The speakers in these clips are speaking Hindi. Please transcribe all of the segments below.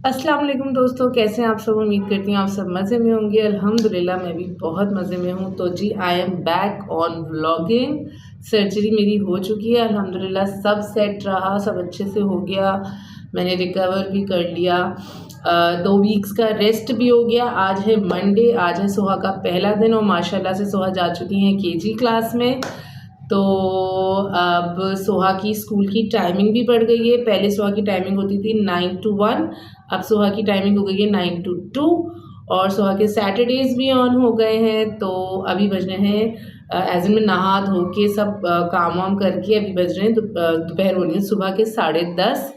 अस्सलाम वालेकुम दोस्तों, कैसे हैं आप सब। उम्मीद करती हूँ आप सब मज़े में होंगे। अल्हम्दुलिल्लाह मैं भी बहुत मज़े में हूँ। तो जी I am back on vlogging. सर्जरी मेरी हो चुकी है अल्हम्दुलिल्लाह, सब सेट रहा, सब अच्छे से हो गया। मैंने रिकवर भी कर लिया। 2 वीक्स का रेस्ट भी हो गया। आज है मंडे, आज है सोहा का पहला दिन और माशाल्लाह से सोहा जा चुकी हैं केजी क्लास में। तो अब सोहा की स्कूल की टाइमिंग भी बढ़ गई है। पहले सोहा की टाइमिंग होती थी 9 to 1, अब सोहा की टाइमिंग हो गई है 9 to 2। और सोहा के सैटरडेज़ भी ऑन हो गए हैं। तो अभी बज रहे हैं एज इन में नहा धो के सब काम वाम करके अभी बज रहे हैं दोपहर हो रही है, सुबह के 10:30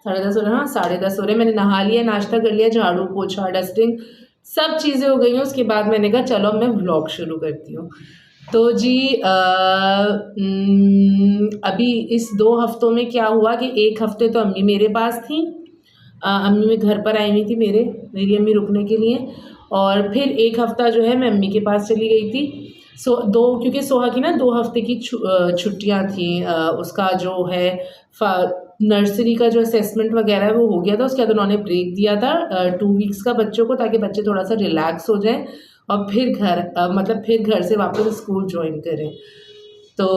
10:30 हो रहे हैं। हाँ 10:30 हो रहे हैं। मैंने नहा लिया, नाश्ता कर लिया, झाड़ू पोछा डस्टिंग सब चीज़ें हो गई हैं। उसके बाद मैंने कहा चलो मैं व्लॉग शुरू करती हूँ। तो जी अभी इस 2 हफ्तों में क्या हुआ कि 1 हफ्ते तो अम्मी मेरे पास थी। अम्मी में घर पर आई हुई थी मेरी अम्मी रुकने के लिए। और फिर 1 हफ्ता जो है मैं अम्मी के पास चली गई थी। क्योंकि सोहा की ना 2 हफ्ते की छुट्टियाँ थी। उसका जो है नर्सरी का जो असेसमेंट वगैरह है वो हो गया था। उसके बाद उन्होंने ब्रेक दिया था 2 वीक्स का बच्चों को, ताकि बच्चे थोड़ा सा रिलैक्स हो जाएं और फिर घर से वापस स्कूल ज्वाइन करें। तो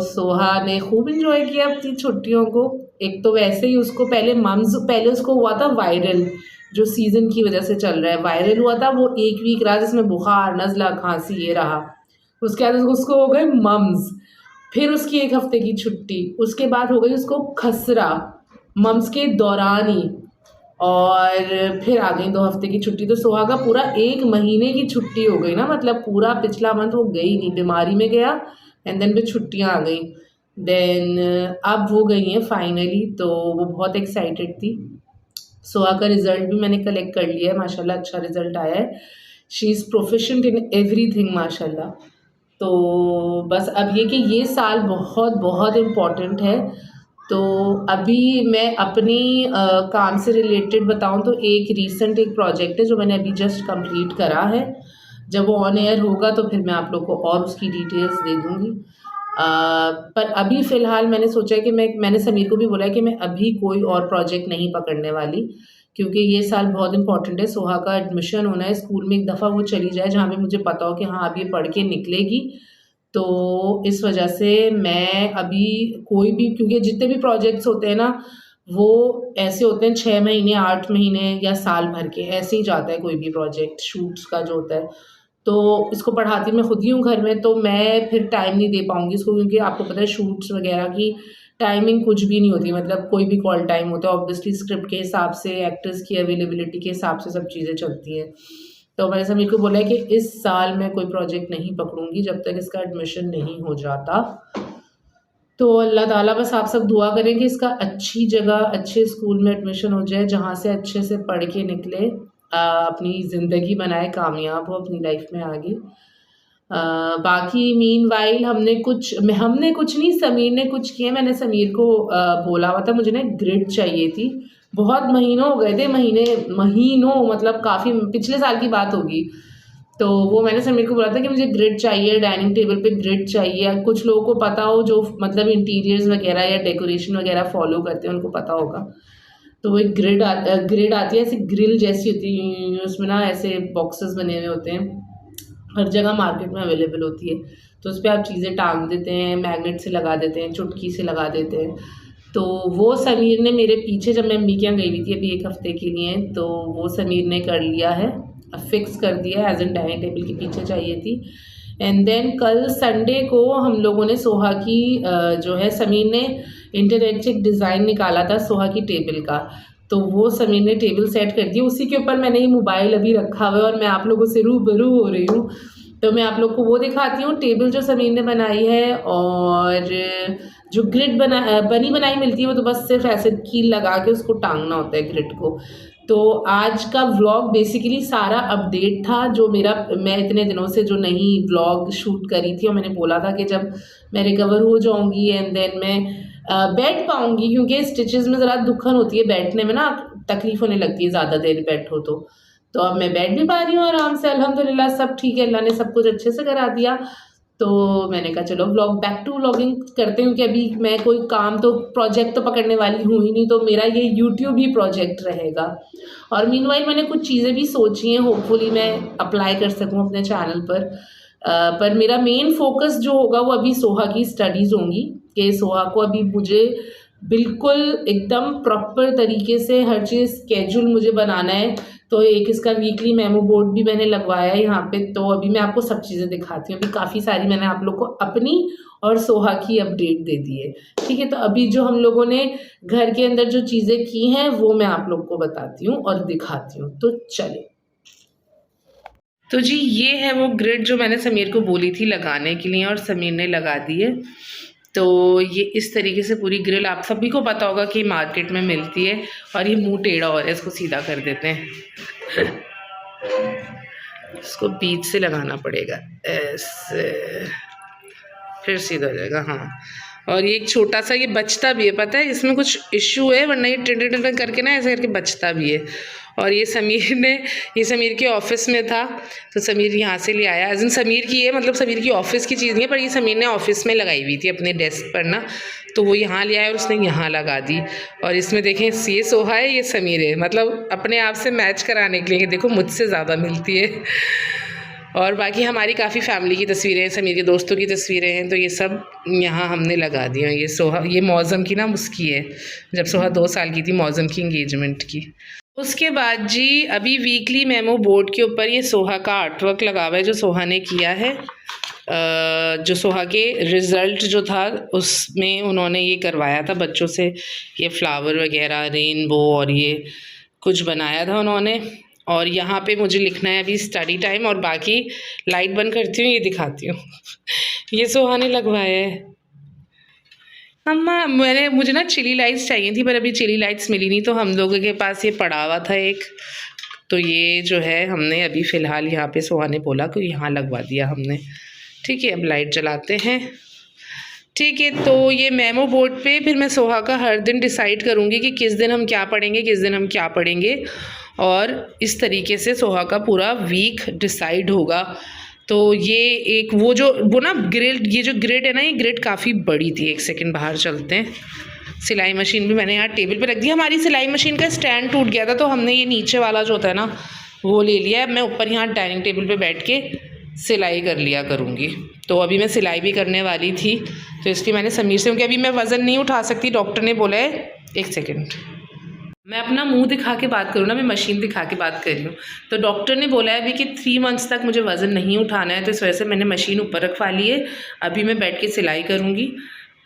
सोहा ने खूब इन्जॉय किया अपनी छुट्टियों को। एक तो वैसे ही उसको पहले उसको हुआ था वायरल, जो सीज़न की वजह से चल रहा है, वायरल हुआ था। वो 1 वीक रहा जिसमें बुखार, नज़ला, खांसी ये रहा। उसके बाद उसको हो गए मम्स, फिर उसकी 1 हफ्ते की छुट्टी, उसके बाद हो गई उसको खसरा मम्स के दौरान ही, और फिर आ गई 2 हफ्ते की छुट्टी। तो सोहा का पूरा 1 महीने की छुट्टी हो गई ना, मतलब पूरा पिछला मंथ वो गई नहीं, बीमारी में गया एंड देन फिर छुट्टियाँ आ गई। देन अब वो गई हैं फाइनली, तो वो बहुत एक्साइटेड थी। सोहा का रिज़ल्ट भी मैंने कलेक्ट कर लिया है, माशाल्लाह अच्छा रिज़ल्ट आया है। She is proficient in everything माशाल्लाह। तो बस अब ये कि ये साल बहुत बहुत इम्पॉर्टेंट है। तो अभी मैं अपनी काम से रिलेटेड बताऊं तो एक प्रोजेक्ट है जो मैंने अभी जस्ट कंप्लीट करा है। जब वो ऑन एयर होगा तो फिर मैं आप लोग को और उसकी डिटेल्स दे दूँगी। पर अभी फ़िलहाल मैंने सोचा है कि मैंने समीर को भी बोला है कि मैं अभी कोई और प्रोजेक्ट नहीं पकड़ने वाली, क्योंकि ये साल बहुत इम्पॉर्टेंट है। सोहा का एडमिशन होना है स्कूल में, एक दफ़ा वो चली जाए जहाँ पे मुझे पता हो कि हाँ अब ये पढ़ के निकलेगी। तो इस वजह से मैं अभी कोई भी, क्योंकि जितने भी प्रोजेक्ट्स होते हैं ना वो ऐसे होते हैं 6 महीने 8 महीने या साल भर के, ऐसे ही जाता है कोई भी प्रोजेक्ट शूट्स का जो होता है। तो इसको पढ़ाती मैं खुद ही हूँ घर में, तो मैं फिर टाइम नहीं दे पाऊँगी इसको, क्योंकि आपको पता है शूट्स वगैरह की टाइमिंग कुछ भी नहीं होती, मतलब कोई भी कॉल टाइम होता है। ऑब्वियसली स्क्रिप्ट के हिसाब से, एक्टर्स की अवेलेबिलिटी के हिसाब से सब चीज़ें चलती हैं। तो मैंने समीर को बोला है कि इस साल मैं कोई प्रोजेक्ट नहीं पकड़ूंगी जब तक इसका एडमिशन नहीं हो जाता। तो अल्लाह ताला बस आप सब दुआ करें कि इसका अच्छी जगह अच्छे स्कूल में एडमिशन हो जाए, जहाँ से अच्छे से पढ़ के निकले, अपनी ज़िंदगी बनाए, कामयाब हो अपनी लाइफ में आगे। बाकी मीनवाइल हमने कुछ नहीं, समीर ने कुछ किया। मैंने समीर को बोला हुआ था मुझे ना ग्रिड चाहिए थी। बहुत महीनों हो गए थे, महीनों मतलब काफ़ी पिछले साल की बात होगी। तो वो मैंने समीर को बोला था कि मुझे ग्रिड चाहिए, डाइनिंग टेबल पे ग्रिड चाहिए। कुछ लोगों को पता हो जो मतलब इंटीरियर्स वगैरह या डेकोरेशन वगैरह फॉलो करते हैं, उनको पता होगा। तो वो एक ग्रिड आती है, ऐसी ग्रिल जैसी होती है, उसमें ना ऐसे बॉक्सेस बने हुए होते हैं, हर जगह मार्केट में अवेलेबल होती है। तो उस पर आप चीज़ें टांग देते हैं, मैग्नेट से लगा देते हैं, चुटकी से लगा देते हैं। तो वो समीर ने मेरे पीछे, जब मैं अम्मी के यहाँ गई हुई थी अभी 1 हफ्ते के लिए, तो वो समीर ने कर लिया है, फिक्स कर दिया है, एज एन डाइनिंग टेबल के पीछे चाहिए थी। एंड देन कल संडे को हम लोगों ने सोहा की जो है, समीर ने इंटरनेट से एक डिज़ाइन निकाला था सोहा की टेबल का, तो वो समीर ने टेबल सेट कर दी। उसी के ऊपर मैंने ये मोबाइल अभी रखा हुआ है और मैं आप लोगों से रूबरू हो रही हूँ। तो मैं आप लोग को वो दिखाती हूँ टेबल जो समीर ने बनाई है। और जो ग्रिड बनी बनाई मिलती है वो तो बस सिर्फ ऐसे कील लगा के उसको टांगना होता है ग्रिड को। तो आज का व्लॉग बेसिकली सारा अपडेट था जो मैं इतने दिनों से जो नई व्लॉग शूट करी थी, और मैंने बोला था कि जब मैं रिकवर हो जाऊंगी एंड देन मैं बैठ पाऊंगी, क्योंकि स्टिचेस में ज़रा दुखन होती है, बैठने में ना तकलीफ होने लगती है ज़्यादा देर बैठो तो अब मैं बैठ भी पा रही हूँ आराम से, अल्हम्दुलिल्लाह सब ठीक है, अल्लाह ने सब कुछ अच्छे से करा दिया। तो मैंने कहा चलो बैक टू व्लॉगिंग करते हूँ कि अभी मैं कोई काम तो प्रोजेक्ट तो पकड़ने वाली हूँ ही नहीं, तो मेरा ये यूट्यूब ही प्रोजेक्ट रहेगा। और मीनवाइल मैंने कुछ चीज़ें भी सोची हैं, होपफुली मैं अप्लाई कर सकूँ अपने चैनल पर। पर मेरा मेन फोकस जो होगा वो अभी सोहा की स्टडीज़ होंगी, कि सोहा को अभी मुझे बिल्कुल एकदम प्रॉपर तरीके से हर चीज़ स्केड्यूल मुझे बनाना है। तो एक इसका वीकली मेमो बोर्ड भी मैंने लगवाया है यहाँ पे, तो अभी मैं आपको सब चीज़ें दिखाती हूँ। अभी काफ़ी सारी मैंने आप लोग को अपनी और सोहा की अपडेट दे दी है, ठीक है। तो अभी जो हम लोगों ने घर के अंदर जो चीज़ें की हैं वो मैं आप लोग को बताती हूँ और दिखाती हूँ, तो चलिए। तो जी ये है वो ग्रिड जो मैंने समीर को बोली थी लगाने के लिए और समीर ने लगा दी है। तो ये इस तरीके से पूरी ग्रिल आप सभी को पता होगा कि मार्केट में मिलती है। और ये मुंह टेढ़ा हो रहा है, इसको सीधा कर देते हैं। इसको बीच से लगाना पड़ेगा ऐसे, फिर सीधा हो जाएगा। हाँ, और ये एक छोटा सा ये बचता भी है, पता है इसमें कुछ इश्यू है, वरना ये टिन करके ना ऐसे करके बचता भी है। और ये समीर के ऑफिस में था, तो समीर यहाँ से ले आया। एज इन समीर की है, मतलब समीर की ऑफिस की चीज़ नहीं है, पर ये समीर ने ऑफिस में लगाई हुई थी अपने डेस्क पर ना, तो वो यहाँ ले आया और उसने यहाँ लगा दी। और इसमें देखें ये सोहा है, ये समीर है, मतलब अपने आप से मैच कराने के लिए देखो मुझसे ज़्यादा मिलती है। और बाकी हमारी काफ़ी फैमिली की तस्वीरें हैं, समीर के दोस्तों की तस्वीरें हैं, तो ये सब यहाँ हमने लगा दी हैं। ये सोहा, ये मौज़म की ना उसकी है, जब सोहा 2 साल की थी, मौज़म की इंगेजमेंट की। उसके बाद जी अभी वीकली मेमो बोर्ड के ऊपर ये सोहा का आर्टवर्क लगा हुआ है, जो सोहा ने किया है। जो सोहा के रिज़ल्ट जो था उसमें उन्होंने ये करवाया था बच्चों से, ये फ्लावर वगैरह, रेनबो और ये कुछ बनाया था उन्होंने। और यहाँ पे मुझे लिखना है अभी स्टडी टाइम, और बाकी लाइट बंद करती हूँ, ये दिखाती हूँ। ये सोहा ने लगवाया है। अम्मा मुझे ना चिली लाइट्स चाहिए थी, पर अभी चिली लाइट्स मिली नहीं, तो हम लोगों के पास ये पड़ा हुआ था एक, तो ये जो है हमने अभी फ़िलहाल यहाँ पे सोहा ने बोला कि यहाँ लगवा दिया हमने। ठीक है, अब लाइट जलाते हैं। ठीक है, तो ये मेमो बोर्ड पे फिर मैं सोहा का हर दिन डिसाइड करूँगी कि किस दिन हम क्या पढ़ेंगे, किस दिन हम क्या पढ़ेंगे, और इस तरीके से सोहा का पूरा वीक डिसाइड होगा। तो ये एक वो ना ग्रिड, ये जो ग्रिड है ना, ये ग्रिड काफ़ी बड़ी थी। एक सेकंड बाहर चलते हैं। सिलाई मशीन भी मैंने यहाँ टेबल पे रख दी। हमारी सिलाई मशीन का स्टैंड टूट गया था, तो हमने ये नीचे वाला जो होता है ना वो ले लिया है। मैं ऊपर यहाँ डाइनिंग टेबल पे बैठ के सिलाई कर लिया करूँगी। तो अभी मैं सिलाई भी करने वाली थी, तो इसलिए मैंने समीर से, क्योंकि अभी मैं वज़न नहीं उठा सकती, डॉक्टर ने बोला है। एक सेकेंड, मैं अपना मुंह दिखा के बात करूँ ना, मैं मशीन दिखा के बात कर रही हूँ। तो डॉक्टर ने बोला है अभी कि 3 मंथ्स तक मुझे वज़न नहीं उठाना है, तो इस वजह से मैंने मशीन ऊपर रखवा ली है। अभी मैं बैठ के सिलाई करूँगी।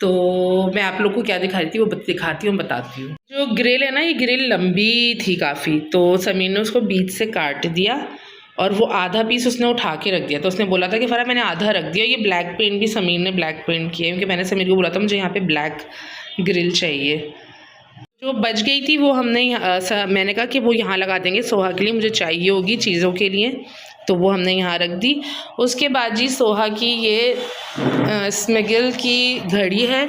तो मैं आप लोग को क्या दिखा रही थी वो दिखाती हूँ, बताती हूँ। जो ग्रिल है ना, ये ग्रिल लंबी थी काफ़ी, तो समीर ने उसको बीच से काट दिया और वो आधा पीस उसने उठा के रख दिया। तो उसने बोला था कि फ़रा मैंने आधा रख दिया। ये ब्लैक पेंट भी समीर ने ब्लैक पेंट किया, क्योंकि मैंने समीर को बोला था मुझे यहाँ पे ब्लैक ग्रिल चाहिए। जो बच गई थी वो हमने मैंने कहा कि वो यहाँ लगा देंगे, सोहा के लिए मुझे चाहिए होगी चीज़ों के लिए, तो वो हमने यहाँ रख दी। उसके बाद जी सोहा की ये स्मेगल की घड़ी है,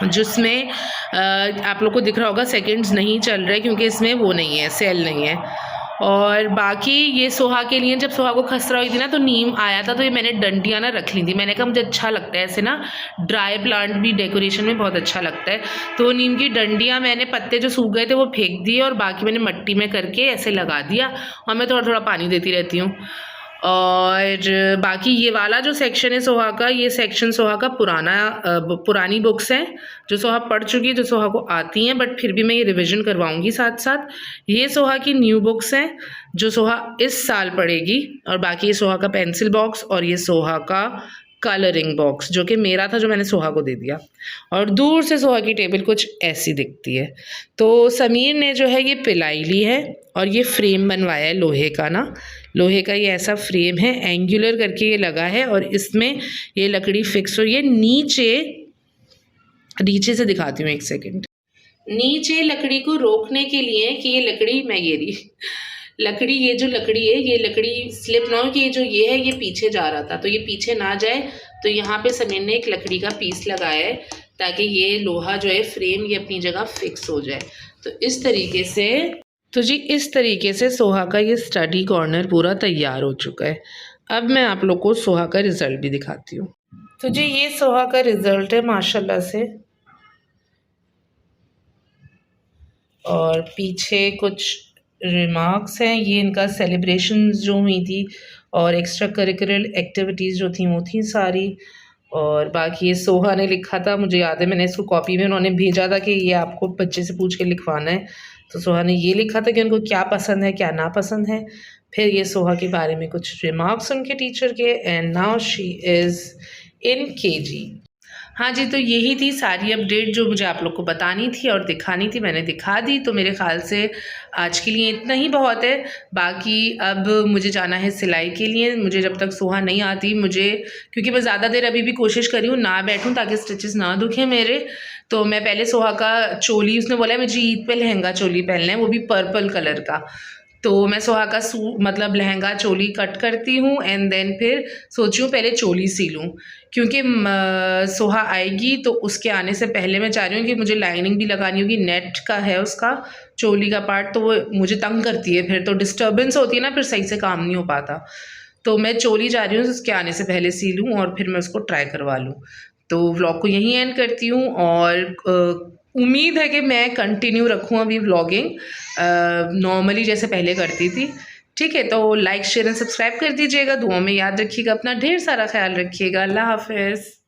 जिसमें आप लोग को दिख रहा होगा सेकंड्स नहीं चल रहे, क्योंकि इसमें वो नहीं है, सेल नहीं है। और बाकी ये सोहा के लिए, जब सोहा को खसरा हुई थी ना, तो नीम आया था, तो ये मैंने डंडियाँ ना रख ली थी। मैंने कहा मुझे अच्छा लगता है ऐसे ना, ड्राई प्लांट भी डेकोरेशन में बहुत अच्छा लगता है। तो नीम की डंडियाँ मैंने, पत्ते जो सूख गए थे वो फेंक दिए, और बाकी मैंने मिट्टी में करके ऐसे लगा दिया, और मैं थोड़ा थोड़ा पानी देती रहती हूँ। और बाकी ये वाला जो सेक्शन है सोहा का, ये सेक्शन सोहा का पुरानी बुक्स हैं जो सोहा पढ़ चुकी है, जो सोहा को आती हैं, बट फिर भी मैं ये रिवीजन करवाऊंगी साथ साथ। ये सोहा की न्यू बुक्स हैं जो सोहा इस साल पढ़ेगी, और बाकी ये सोहा का पेंसिल बॉक्स, और ये सोहा का कलरिंग बॉक्स जो कि मेरा था, जो मैंने सोहा को दे दिया। और दूर से सोहा की टेबल कुछ ऐसी दिखती है। तो समीर ने जो है ये पिलाई ली है, और ये फ्रेम बनवाया है लोहे का ना, लोहे का ये ऐसा फ्रेम है, एंगुलर करके ये लगा है, और इसमें ये लकड़ी फिक्स हो। ये नीचे से दिखाती हूँ, एक सेकेंड। नीचे लकड़ी को रोकने के लिए कि ये लकड़ी, मैं ये रही लकड़ी, ये जो लकड़ी है, ये लकड़ी स्लिप ना हो, कि ये जो ये है ये पीछे जा रहा था, तो ये पीछे ना जाए, तो यहाँ पे समीर ने एक लकड़ी का पीस लगाया है, ताकि ये लोहा जो है फ्रेम, ये अपनी जगह फिक्स हो जाए। तो इस तरीके से, तो जी इस तरीके से सोहा का ये स्टडी कॉर्नर पूरा तैयार हो चुका है। अब मैं आप लोग को सोहा का रिज़ल्ट भी दिखाती हूँ। तो जी ये सोहा का रिज़ल्ट है माशाल्लाह से। और पीछे कुछ रिमार्क्स हैं, ये इनका सेलिब्रेशंस जो हुई थी और एक्स्ट्रा करिकुलर एक्टिविटीज़ जो थी वो थी सारी। और बाकी ये सोहा ने लिखा था, मुझे याद है मैंने इसको कॉपी में उन्होंने भेजा था कि ये आपको बच्चे से पूछ के लिखवाना है। तो सोहा ने ये लिखा था कि उनको क्या पसंद है क्या नापसंद है। फिर ये सोहा के बारे में कुछ रिमार्क्स उनके टीचर के, and now she is in KG. हाँ जी, तो यही थी सारी अपडेट जो मुझे आप लोग को बतानी थी और दिखानी थी, मैंने दिखा दी। तो मेरे ख़्याल से आज के लिए इतना ही बहुत है। बाकी अब मुझे जाना है सिलाई के लिए। मुझे जब तक सोहा नहीं आती, मुझे क्योंकि मैं ज़्यादा देर अभी भी कोशिश कर रही हूँ ना बैठूँ ताकि स्टिचेस ना दुखें मेरे। तो मैं पहले सोहा का चोली, उसने बोला है मुझे ईद पे लहंगा चोली पहनना है, वो भी पर्पल कलर का। तो मैं सोहा का मतलब लहंगा चोली कट करती हूँ एंड देन फिर सोची हूँ पहले चोली सी लूँ, क्योंकि सोहा आएगी तो उसके आने से पहले मैं चाह रही हूँ कि मुझे लाइनिंग भी लगानी होगी। नेट का है उसका चोली का पार्ट, तो वो मुझे तंग करती है, फिर तो डिस्टर्बेंस होती है ना, फिर सही से काम नहीं हो पाता। तो मैं चोली चाह रही हूँ उसके आने से पहले सी लूँ और फिर मैं उसको ट्राई करवा लूँ। तो व्लॉग को यहीं एंड करती हूँ और उम्मीद है कि मैं कंटिन्यू रखूँ अभी व्लॉगिंग नॉर्मली जैसे पहले करती थी। ठीक है, तो लाइक शेयर एंड सब्सक्राइब कर दीजिएगा। दुआओं में याद रखिएगा, अपना ढेर सारा ख्याल रखिएगा। अल्लाह हाफ़िज़।